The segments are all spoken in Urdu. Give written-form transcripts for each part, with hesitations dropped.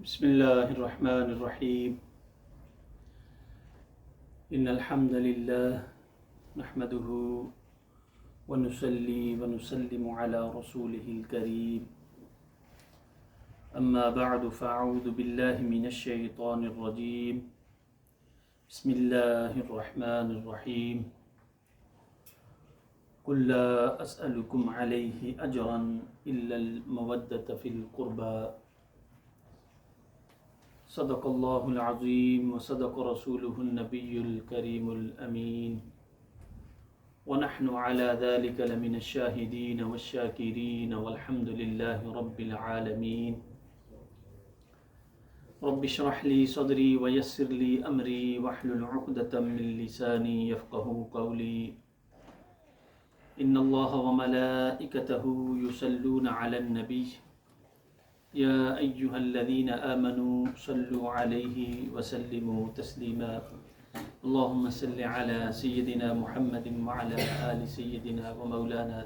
بسم الله الرحمن الرحيم إن الحمد لله نحمده ونصلي ونسلم على رسوله الكريم أما بعد فأعوذ بالله من الشيطان الرجيم بسم الله الرحمن الرحيم قل لا أسألكم عليه أجرا إلا المودة في القربى صدق الله العظيم وصدق رسوله النبي الكريم الأمين ونحن على ذلك لمن الشاهدين والشاكرين والحمد لله رب العالمين رب اشرح لي صدري ويسر لي أمري واحلل عقدة من لساني يفقهوا قولي إن الله وملائكته يصلون على النبي يا أيها الذين آمنوا صلوا عليه وسلموا تسليما اللهم صل على سيدنا محمد وعلى آل سيدنا ومولانا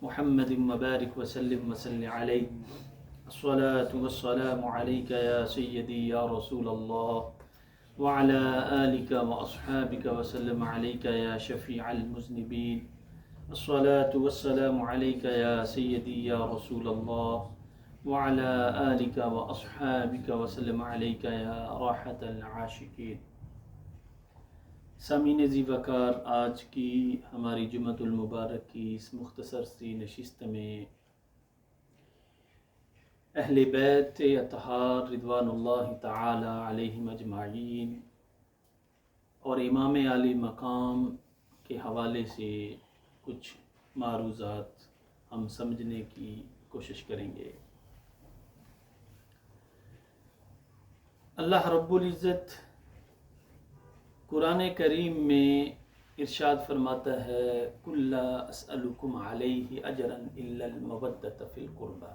محمد وبارك وسلم عليه الصلاة والسلام عليك يا سيدي يا رسول الله وعلى آلك وأصحابك وسلم عليك يا شفيع المذنبين الصلاة والسلام عليك يا سيدي يا رسول الله وعلى آلك وأصحابك وسلم عليك يا راحة العاشقين۔ سامعین ذی وقار، آج کی ہماری جمعۃ المبارک کی اس مختصر سی نشست میں اہل بیت اطہار رضوان اللہ تعالی علیہم اجمعین اور امام عالی مقام کے حوالے سے کچھ معروضات ہم سمجھنے کی کوشش کریں گے۔ اللہ رب العزت قرآن کریم میں ارشاد فرماتا ہے قُل لَا أَسْأَلُكُمْ عَلَيْهِ أَجْرًا إِلَّا الْمَوَدَّةَ فِي الْقُرْبَى۔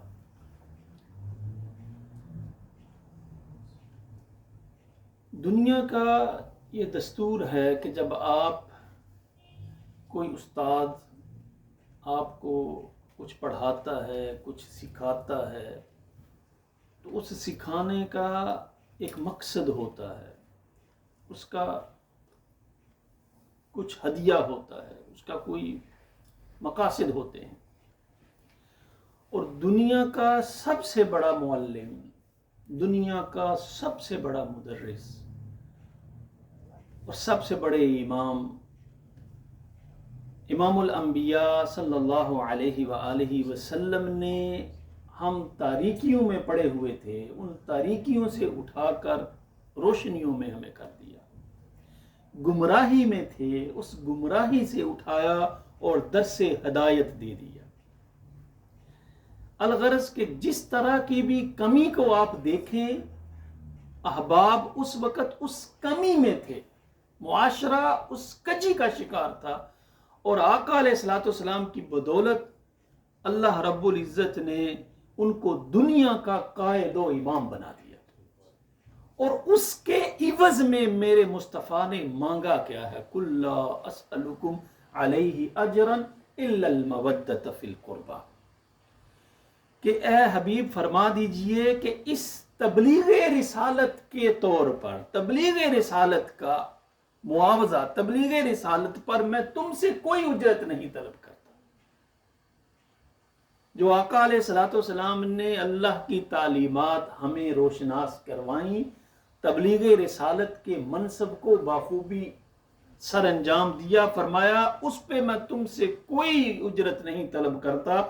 دنیا کا یہ دستور ہے کہ جب آپ کوئی استاد آپ کو کچھ پڑھاتا ہے، کچھ سکھاتا ہے، تو اس سکھانے کا ایک مقصد ہوتا ہے، اس کا کچھ ہدیہ ہوتا ہے، اس کا کوئی مقاصد ہوتے ہیں۔ اور دنیا کا سب سے بڑا معلم، دنیا کا سب سے بڑا مدرس اور سب سے بڑے امام الانبیاء صلی اللہ علیہ وآلہ وسلم نے ہم تاریکیوں میں پڑے ہوئے تھے، ان تاریکیوں سے اٹھا کر روشنیوں میں ہمیں کر دیا۔ گمراہی میں تھے، اس گمراہی سے اٹھایا اور درس ہدایت دے دیا۔ الغرض کہ جس طرح کی بھی کمی کو آپ دیکھیں، احباب اس وقت اس کمی میں تھے، معاشرہ اس کجی کا شکار تھا، اور آقا علیہ الصلوۃ والسلام کی بدولت اللہ رب العزت نے ان کو دنیا کا قائد و امام بنا دیا۔ اور اس کے عوض میں میرے مصطفیٰ نے مانگا کیا ہے؟ قُل لَا أَسْأَلُكُمْ عَلَيْهِ أَجْرًا إِلَّا الْمَوَدَّةَ فِي الْقُرْبَى، کہ اے حبیب فرما دیجئے کہ اس تبلیغ رسالت کے طور پر، تبلیغ رسالت کا معاوضہ، تبلیغ رسالت پر میں تم سے کوئی اجرت نہیں طلب کرتا۔ جو آقا علیہ الصلوۃ والسلام نے اللہ کی تعلیمات ہمیں روشناس کروائیں، تبلیغ رسالت کے منصب کو بخوبی سر انجام دیا، فرمایا اس پہ میں تم سے کوئی اجرت نہیں طلب کرتا،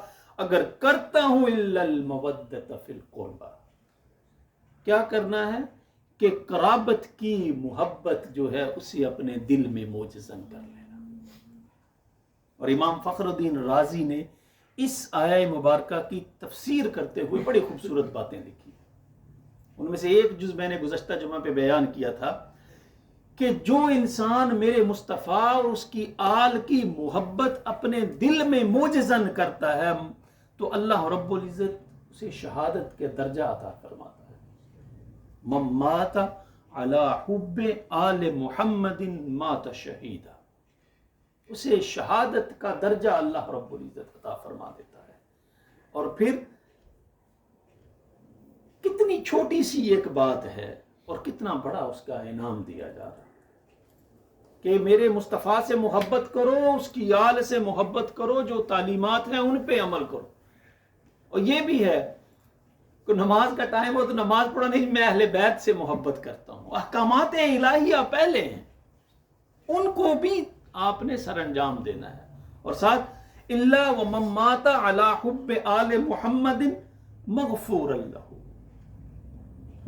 اگر کرتا ہوں الا المودۃ فی القربى۔ کیا کرنا ہے کہ قرابت کی محبت جو ہے اسے اپنے دل میں موجزن کر لینا۔ اور امام فخر الدین رازی نے اس آیہ مبارکہ کی تفسیر کرتے ہوئے بڑی خوبصورت باتیں لکھی۔ ان میں سے ایک جز میں نے گزشتہ جمعہ پہ بیان کیا تھا کہ جو انسان میرے مصطفیٰ اور اس کی آل کی محبت اپنے دل میں موجزن کرتا ہے تو اللہ رب العزت اسے شہادت کے درجہ عطا فرماتا ہے۔ من مات علی حب آل محمد مات شہیدا، اسے شہادت کا درجہ اللہ رب العزت عطا فرما دیتا ہے۔ اور پھر کتنی چھوٹی سی ایک بات ہے اور کتنا بڑا اس کا انعام دیا جا رہا ہے کہ میرے مصطفیٰ سے محبت کرو، اس کی آل سے محبت کرو، جو تعلیمات ہیں ان پہ عمل کرو۔ اور یہ بھی ہے کہ نماز کا ٹائم ہو تو نماز پڑھو، نہیں میں اہل بیت سے محبت کرتا ہوں۔ احکامات الہیہ پہلے ہیں، ان کو بھی آپ نے سر انجام دینا ہے۔ اور ساتھ الا ومن مات علی حب آل محمد مغفور اللہ،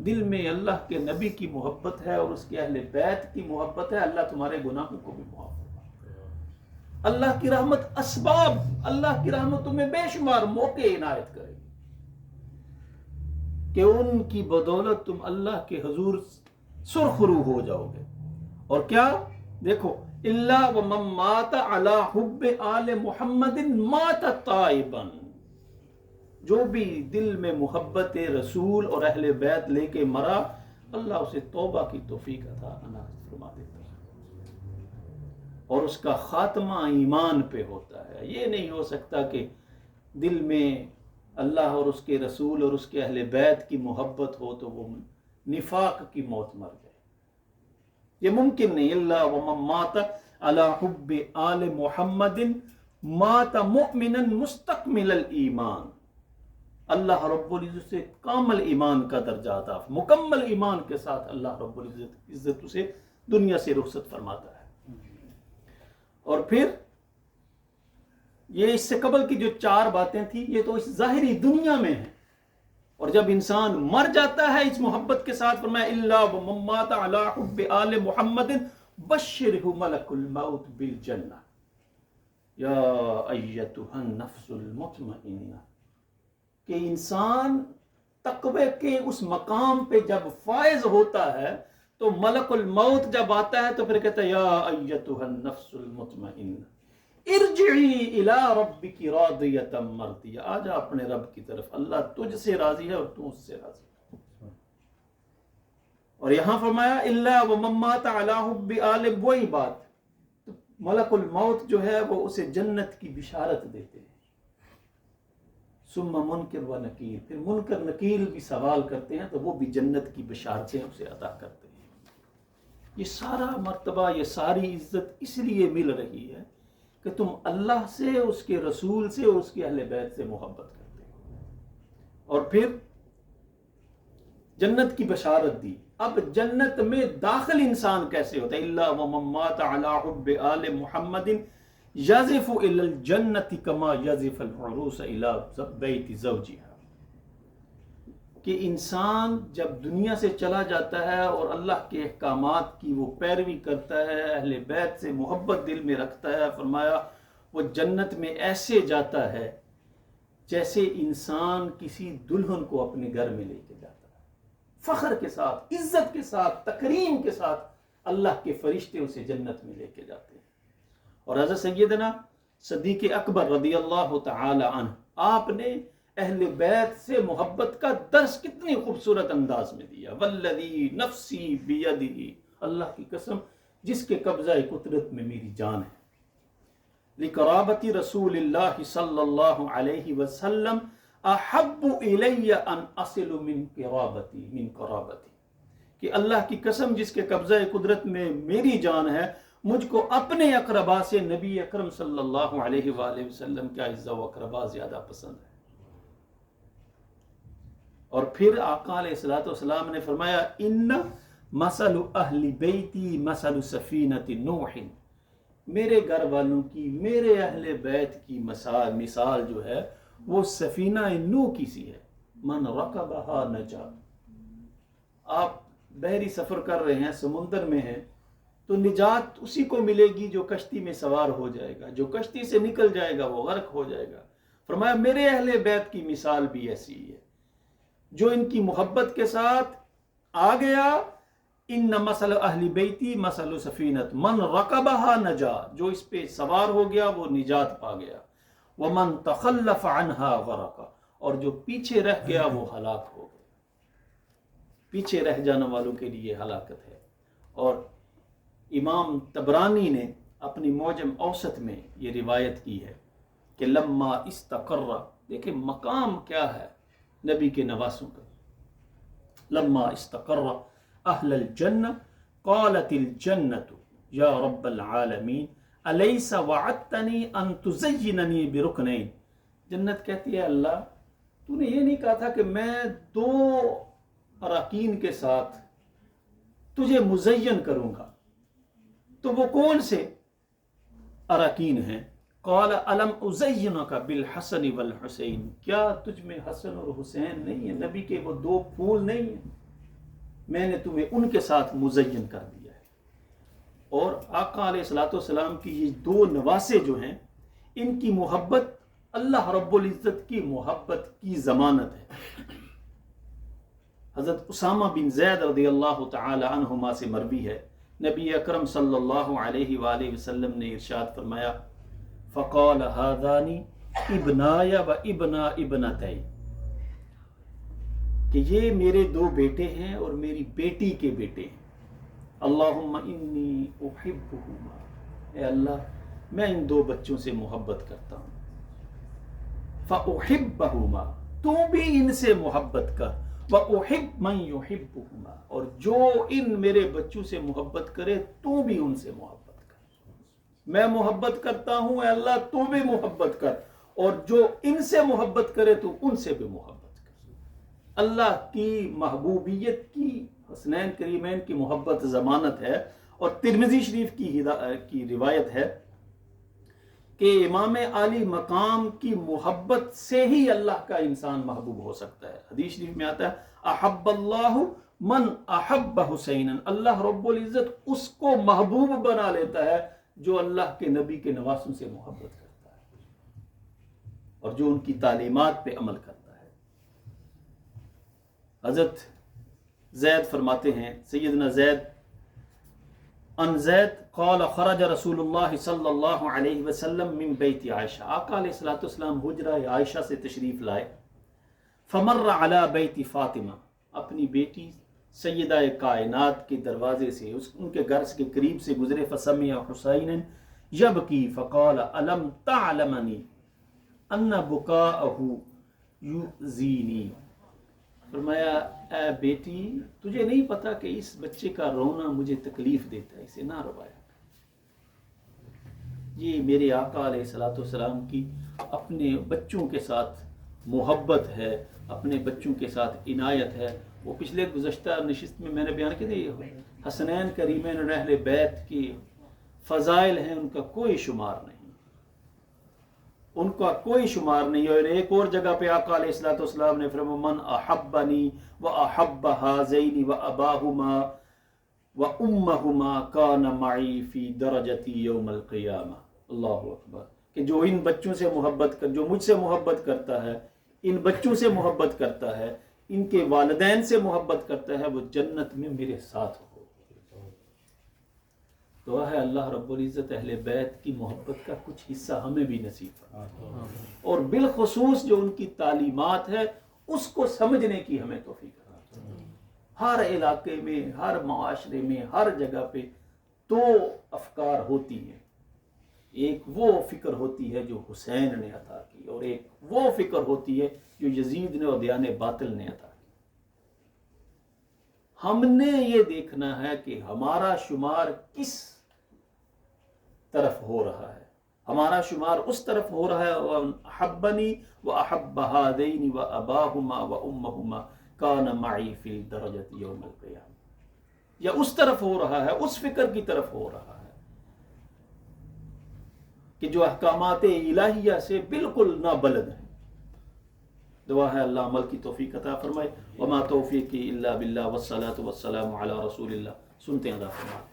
دل میں اللہ کے نبی کی محبت ہے اور اس کے اہل بیت کی محبت ہے، اللہ تمہارے گناہوں کو بھی معاف فرمائے۔ اللہ کی رحمت اسباب، اللہ کی رحمت تمہیں بے شمار موقع عنایت کرے گی کہ ان کی بدولت تم اللہ کے حضور سرخرو ہو جاؤ گے۔ اور کیا دیکھو، الا ومن مات علی حب آل محمد مات تائبا، جو بھی دل میں محبت رسول اور اہل بیت لے کے مرا، اللہ اسے توبہ کی توفیق عطا عنایت فرما دیتا ہے، اور اس کا خاتمہ ایمان پہ ہوتا ہے۔ یہ نہیں ہو سکتا کہ دل میں اللہ اور اس کے رسول اور اس کے اہل بیت کی محبت ہو تو وہ نفاق کی موت مر جائے، یہ ممکن نہیں۔ اللہ ومن مات علی حب آل محمد مات مؤمنا مستکمل الایمان، اللہ رب العزت سے کامل ایمان کا درجہ عطا، مکمل ایمان کے ساتھ اللہ رب العزت اسے دنیا سے رخصت فرماتا ہے۔ اور پھر یہ اس سے قبل کی جو 4 باتیں تھیں، یہ تو اس ظاہری دنیا میں ہیں، اور جب انسان مر جاتا ہے اس محبت کے ساتھ، فرمایا الا ومن مات علی حب آل محمد بشرہ ملک الموت بالجنہ یا ایتھا النفس المطمئنہ، کہ انسان تقوی کے اس مقام پہ جب فائز ہوتا ہے تو ملک الموت جب آتا ہے تو پھر کہتا ہے یا ایتھا النفس المطمئنہ ارجعی الی ربک راضیۃ مرضیہ، آجا اپنے رب کی طرف، اللہ تجھ سے راضی ہے اور تو اس سے راضی ہے۔ اور یہاں فرمایا الا ومن مات علی حب آل، وہی بات، ملک الموت جو ہے وہ اسے جنت کی بشارت دیتے ہیں۔ ثم منکر و نکیر، پھر منکر نکیر بھی سوال کرتے ہیں تو وہ بھی جنت کی بشارتیں اسے عطا کرتے ہیں۔ یہ سارا مرتبہ، یہ ساری عزت اس لیے مل رہی ہے کہ تم اللہ سے، اس کے رسول سے اور اس کے اہل بیت سے محبت کرتے ہو۔ اور پھر جنت کی بشارت دی۔ اب جنت میں داخل انسان کیسے ہوتا ہے؟ الا ومن مات علی حب آل محمد یزف الی الجنۃ کما یزف العروس الی بیت زوجها، کہ انسان جب دنیا سے چلا جاتا ہے اور اللہ کے احکامات کی وہ پیروی کرتا ہے، اہل بیت سے محبت دل میں رکھتا ہے، فرمایا وہ جنت میں ایسے جاتا ہے جیسے انسان کسی دلہن کو اپنے گھر میں لے کے جاتا ہے، فخر کے ساتھ، عزت کے ساتھ، تکریم کے ساتھ اللہ کے فرشتے اسے جنت میں لے کے جاتے ہیں۔ اور حضرت سیدنا صدیق اکبر رضی اللہ تعالی عنہ، آپ نے اہل بیت سے محبت کا درس کتنی خوبصورت انداز میں دیا۔ والذی نفسی بیدہ، اللہ کی قسم جس کے قبضہ قدرت میں میری جان ہے، لقرابت رسول اللہ صلی اللہ علیہ وسلم احب الی ان اصل من قرابتی، کہ اللہ کی قسم جس کے قبضہ قدرت میں میری جان ہے، مجھ کو اپنے اقربا سے نبی اکرم صلی اللہ علیہ وآلہ وسلم کا عزہ و اقربا زیادہ پسند ہے۔ اور پھر آقا علیہ الصلوۃ والسلام نے فرمایا ان مثل اہل بیتی مثل سفینۃ نوح، میرے گھر والوں کی، میرے اہل بیت کی مثال جو ہے وہ سفینہ نوح کی سی ہے، من رکبہا نجا۔ آپ بحری سفر کر رہے ہیں، سمندر میں ہیں، تو نجات اسی کو ملے گی جو کشتی میں سوار ہو جائے گا، جو کشتی سے نکل جائے گا وہ غرق ہو جائے گا۔ فرمایا میرے اہل بیت کی مثال بھی ایسی ہی ہے، جو ان کی محبت کے ساتھ آ گیا، ان مثل اہل بیتی مثل سفینت من رکبہا نجا، جو اس پہ سوار ہو گیا وہ نجات پا گیا، ومن تخلف عنہا غرق، اور جو پیچھے رہ گیا وہ ہلاک ہو گیا۔ پیچھے رہ جانے والوں کے لیے ہلاکت ہے۔ اور امام طبرانی نے اپنی معجم اوسط میں یہ روایت کی ہے کہ لما استقر، دیکھیں مقام کیا ہے نبی کے نواسوں کا، لما استقر اہل الجنہ قالت الجنۃ یا رب العالمین الیس وعدتنی ان تزیننی برکنین، جنت کہتی ہے اللہ تو نے یہ نہیں کہا تھا کہ میں 2 اراکین کے ساتھ تجھے مزین کروں گا، تو وہ کون سے اراکین ہیں؟ قال الم ازینک بالحسن والحسین، کیا تجھ میں حسن اور حسین نہیں ہے؟ نبی کے وہ 2 پھول نہیں ہیں؟ میں نے تمہیں ان کے ساتھ مزین کر دیا ہے۔ اور آقا علیہ الصلوۃ والسلام کی یہ 2 نواسے جو ہیں، ان کی محبت اللہ رب العزت کی محبت کی ضمانت ہے۔ حضرت اسامہ بن زید رضی اللہ تعالی عنہما سے مروی ہے، نبی اکرم صلی اللہ علیہ وآلہ وسلم نے ارشاد فرمایا فقال هذان ابنایا و ابنا ابنتي، کہ یہ میرے 2 بیٹے ہیں اور میری بیٹی کے بیٹے ہیں۔ اللہم انی احبہما، اے اللہ میں ان 2 بچوں سے محبت کرتا ہوں۔ فاحبہما، تو بھی ان سے محبت کر، واحب من یحبہما، اور جو ان میرے بچوں سے محبت کرے تو بھی ان سے محبت کر۔ میں محبت کرتا ہوں، اے اللہ تو بھی محبت کر، اور جو ان سے محبت کرے تو ان سے بھی محبت کر۔ اللہ کی محبوبیت کی حسنین کریمین کی محبت ضمانت ہے۔ اور ترمذی شریف کی روایت ہے کہ امام عالی مقام کی محبت سے ہی اللہ کا انسان محبوب ہو سکتا ہے۔ حدیث شریف میں آتا ہے احب اللہ من احب حسینا، اللہ رب العزت اس کو محبوب بنا لیتا ہے جو اللہ کے نبی کے نواسوں سے محبت کرتا ہے اور جو ان کی تعلیمات پہ عمل کرتا ہے۔ حضرت زید فرماتے ہیں، سیدنا زید ان زید قال خرج رسول اللہ صلی اللہ علیہ وسلم من بیت عائشہ، آقا علیہ الصلوۃ والسلام حجرہ عائشہ سے تشریف لائے، فمر علی بیت فاطمہ، اپنی بیٹی سیدہ کائنات کے دروازے سے ان کے گھر کے قریب سے گزرے، فسمع حسین یبکی فقال الم تعلمنی ان بکاءہ یؤذینی، فرمایا اے بیٹی تجھے نہیں پتا کہ اس بچے کا رونا مجھے تکلیف دیتا ہے، اسے نہ روایا۔ یہ میرے آقا علیہ الصلوۃ والسلام کی اپنے بچوں کے ساتھ محبت ہے، اپنے بچوں کے ساتھ عنایت ہے۔ وہ پچھلے گزشتہ نشست میں نے بیان کیا تھا، حسنین کریمین اور اہل بیت کی فضائل ہیں، ان کا کوئی شمار نہیں، ان کا کوئی شمار نہیں۔ اور ایک اور جگہ پہ آقا علیہ الصلوۃ والسلام نے فرمایا من احبنی واحب ہذین واباہما وامہما کان معی فی درجتی یوم القیامہ۔ اللہ اکبر، کہ جو ان بچوں سے محبت کر، جو مجھ سے محبت کرتا ہے، ان بچوں سے محبت کرتا ہے، ان کے والدین سے محبت کرتا ہے، وہ جنت میں میرے ساتھ ہو۔ دعا ہے اللہ رب العزت اہل بیت کی محبت کا کچھ حصہ ہمیں بھی نصیب فرمائے، اور بالخصوص جو ان کی تعلیمات ہے اس کو سمجھنے کی ہمیں توفیق عطا۔ ہر علاقے میں، ہر معاشرے میں، ہر جگہ پہ 2 افکار ہوتی ہیں، ایک وہ فکر ہوتی ہے جو حسین نے عطا کی، اور ایک وہ فکر ہوتی ہے جو یزید نے اور دیان باطل نے عطا کی۔ ہم نے یہ دیکھنا ہے کہ ہمارا شمار کس طرف ہو رہا ہے، ہمارا شمار اس طرف ہو رہا ہے احبنی واحب ہذین واباہما وامہما کان معی فی الدرجۃ یوم القیامہ، یا اس طرف ہو رہا ہے، اس فکر کی طرف ہو رہا ہے کہ جو احکامات الہیہ سے بالکل نابلد ہیں۔ دعا ہے اللہ عمل کی توفیق عطا فرمائے۔ وما توفیقی الا باللہ والصلاۃ والسلام علی رسول اللہ۔ سنتے ہیں اللہ فرمائے۔